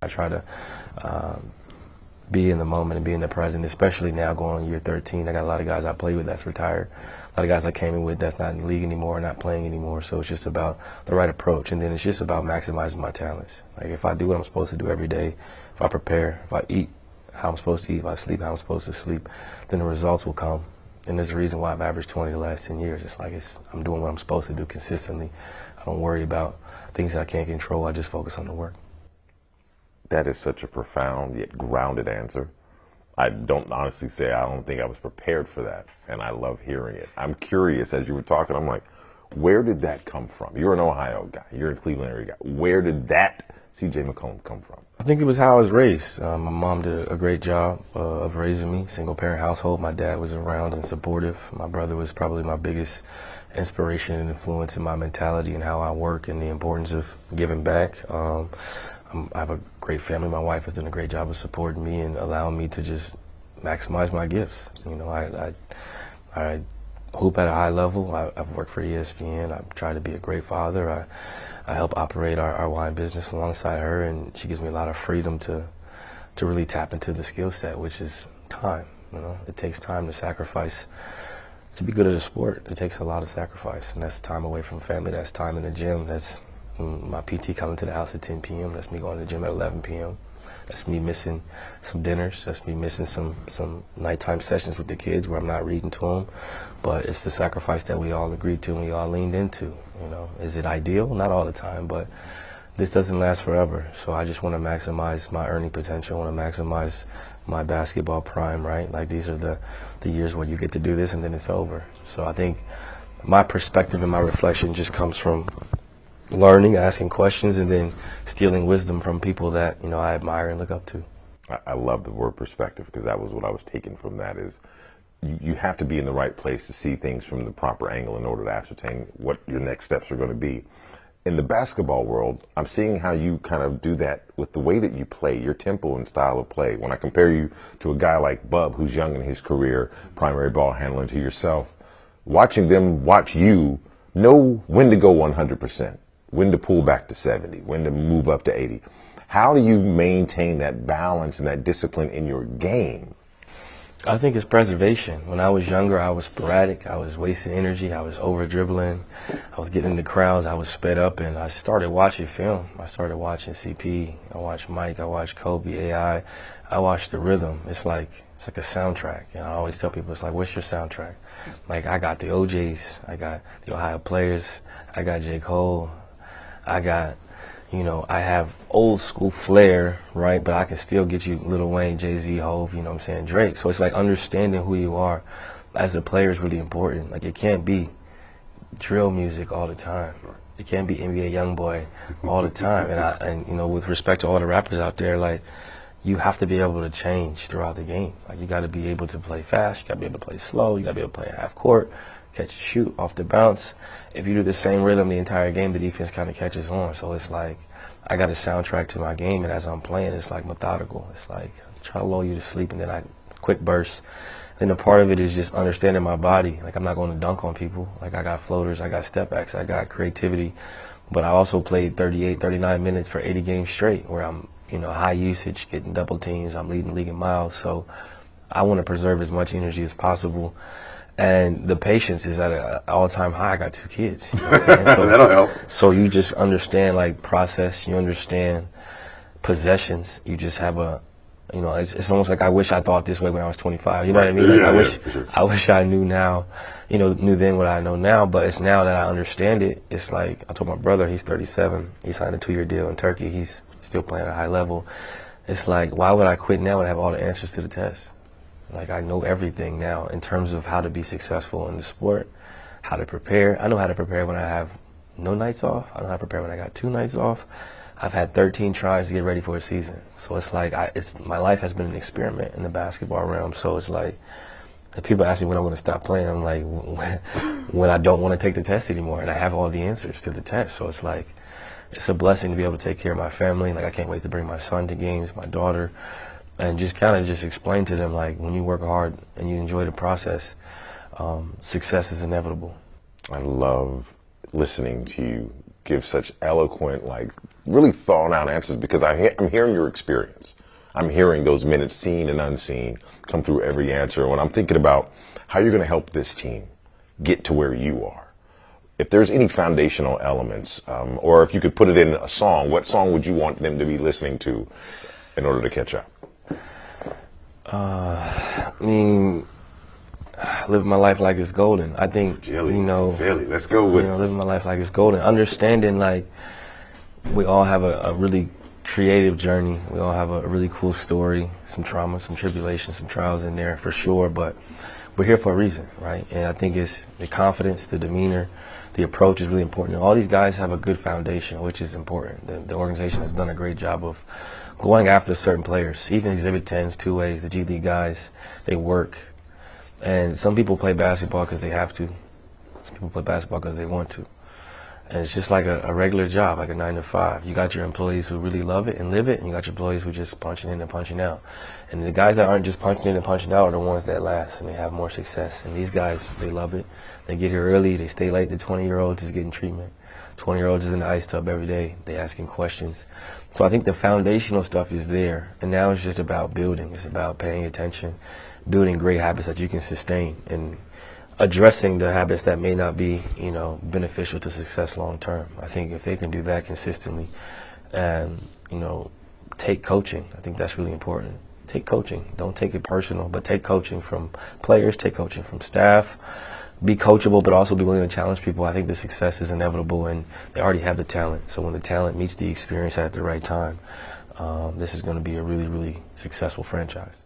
I try to be in the moment and be in the present, especially now going on year 13. I got a lot of guys I played with that's retired. A lot of guys I came in with that's not in the league anymore, not playing anymore. So it's just about the right approach. And then it's just about maximizing my talents. Like if I do what I'm supposed to do every day, if I prepare, if I eat how I'm supposed to eat, if I sleep how I'm supposed to sleep, then the results will come. And there's a reason why I've averaged 20 the last 10 years. It's like I'm doing what I'm supposed to do consistently. I don't worry about things that I can't control. I just focus on the work. That is such a profound yet grounded answer. I don't honestly say I don't think I was prepared for that, and I love hearing it. I'm curious, as you were talking, I'm like, where did that come from? You're an Ohio guy. You're a Cleveland area guy. Where did that C.J. McCollum come from? I think it was how I was raised. My mom did a great job of raising me, single-parent household. My dad was around and supportive. My brother was probably my biggest inspiration and influence in my mentality and how I work and the importance of giving back. I have a great family. My wife has done a great job of supporting me and allowing me to just maximize my gifts. You know, I hoop at a high level. I've worked for ESPN. I've tried to be a great father. I help operate our wine business alongside her, and she gives me a lot of freedom to really tap into the skill set, which is time. You know, it takes time to sacrifice to be good at a sport. It takes a lot of sacrifice, and that's time away from family. That's time in the gym. That's my PT coming to the house at 10 p.m. That's me going to the gym at 11 p.m. That's me missing some dinners. That's me missing some nighttime sessions with the kids where I'm not reading to them. But it's the sacrifice that we all agreed to and we all leaned into. You know, is it ideal? Not all the time, but this doesn't last forever. So I just want to maximize my earning potential. I want to maximize my basketball prime, right? Like these are the years where you get to do this and then it's over. So I think my perspective and my reflection just comes from learning, asking questions, and then stealing wisdom from people that, you know, I admire and look up to. I love the word perspective, because that was what I was taking from that is you have to be in the right place to see things from the proper angle in order to ascertain what your next steps are going to be. In the basketball world, I'm seeing how you kind of do that with the way that you play, your tempo and style of play. When I compare you to a guy like Bub, who's young in his career, primary ball handler, to yourself, watching them watch you know when to go 100%. When to pull back to 70, when to move up to 80. How do you maintain that balance and that discipline in your game? I think it's preservation. When I was younger, I was sporadic. I was wasting energy. I was over-dribbling. I was getting into crowds. I was sped up, and I started watching film. I started watching CP. I watched Mike. I watched Kobe, AI. I watched the rhythm. It's like a soundtrack. And I always tell people, it's like, what's your soundtrack? Like, I got the OJs. I got the Ohio players. I got J. Cole. I got, you know, I have old school flair, right? But I can still get you Lil Wayne, Jay-Z, Hove, you know what I'm saying, Drake. So it's like understanding who you are as a player is really important. Like, it can't be drill music all the time. It can't be NBA Youngboy all the time. And you know, with respect to all the rappers out there, like, you have to be able to change throughout the game. Like, you got to be able to play fast. You got to be able to play slow. You got to be able to play half court. Catch and shoot off the bounce. If you do the same rhythm the entire game, the defense kind of catches on. So it's like I got a soundtrack to my game, and as I'm playing, it's like methodical. It's like try to lull you to sleep, and then I quick bursts. Then a part of it is just understanding my body. Like, I'm not going to dunk on people. Like, I got floaters, I got step backs, I got creativity. But I also played 38, 39 minutes for 80 games straight, where I'm, you know, high usage, getting double teams. I'm leading the league in miles. So I want to preserve as much energy as possible. And the patience is at an all-time high. I got 2 kids. You know what I'm saying? So, that'll help. So you just understand, like, process. You understand possessions. You just have a, you know, it's almost like I wish I thought this way when I was 25. You know what I mean? Like, I wish I knew now, you know, knew then what I know now. But it's now that I understand it. It's like I told my brother, he's 37. He signed a 2-year deal in Turkey. He's still playing at a high level. It's like, why would I quit now and have all the answers to the test? Like, I know everything now in terms of how to be successful in the sport, how to prepare. I know how to prepare when I have no nights off. I know how to prepare when I got 2 nights off. I've had 13 tries to get ready for a season. So it's like my life has been an experiment in the basketball realm. So it's like, if people ask me when I'm going to stop playing, I'm like, when I don't want to take the test anymore, and I have all the answers to the test. So it's like, it's a blessing to be able to take care of my family. Like, I can't wait to bring my son to games, my daughter. And just kind of just explain to them, like, when you work hard and you enjoy the process, success is inevitable. I love listening to you give such eloquent, like, really thought out answers because I'm hearing your experience. I'm hearing those minutes seen and unseen come through every answer. When I'm thinking about how you're going to help this team get to where you are, if there's any foundational elements, or if you could put it in a song, what song would you want them to be listening to in order to catch up? I mean, living my life like it's golden. I think, Philly, Philly, let's go with it. Living my life like it's golden. Understanding, like, we all have a really creative journey. We all have a really cool story, some trauma, some tribulations, some trials in there for sure, but we're here for a reason, right? And I think it's the confidence, the demeanor, the approach is really important. And all these guys have a good foundation, which is important. The organization has done a great job of going after certain players, even Exhibit 10s, two-ways, the G League guys, they work. And some people play basketball because they have to. Some people play basketball because they want to. And it's just like a regular job, like a 9 to 5. You got your employees who really love it and live it, and you got your employees who just punching in and punching out. And the guys that aren't just punching in and punching out are the ones that last and they have more success. And these guys, they love it. They get here early. They stay late. The 20-year-olds is getting treatment. 20-year-olds is in the ice tub every day. They asking questions. So I think the foundational stuff is there. And now it's just about building. It's about paying attention, building great habits that you can sustain, and addressing the habits that may not be, beneficial to success long term. I think if they can do that consistently and, take coaching, I think that's really important. Take coaching. Don't take it personal, but take coaching from players, take coaching from staff. Be coachable, but also be willing to challenge people. I think the success is inevitable, and they already have the talent. So when the talent meets the experience at the right time, this is going to be a really, really successful franchise.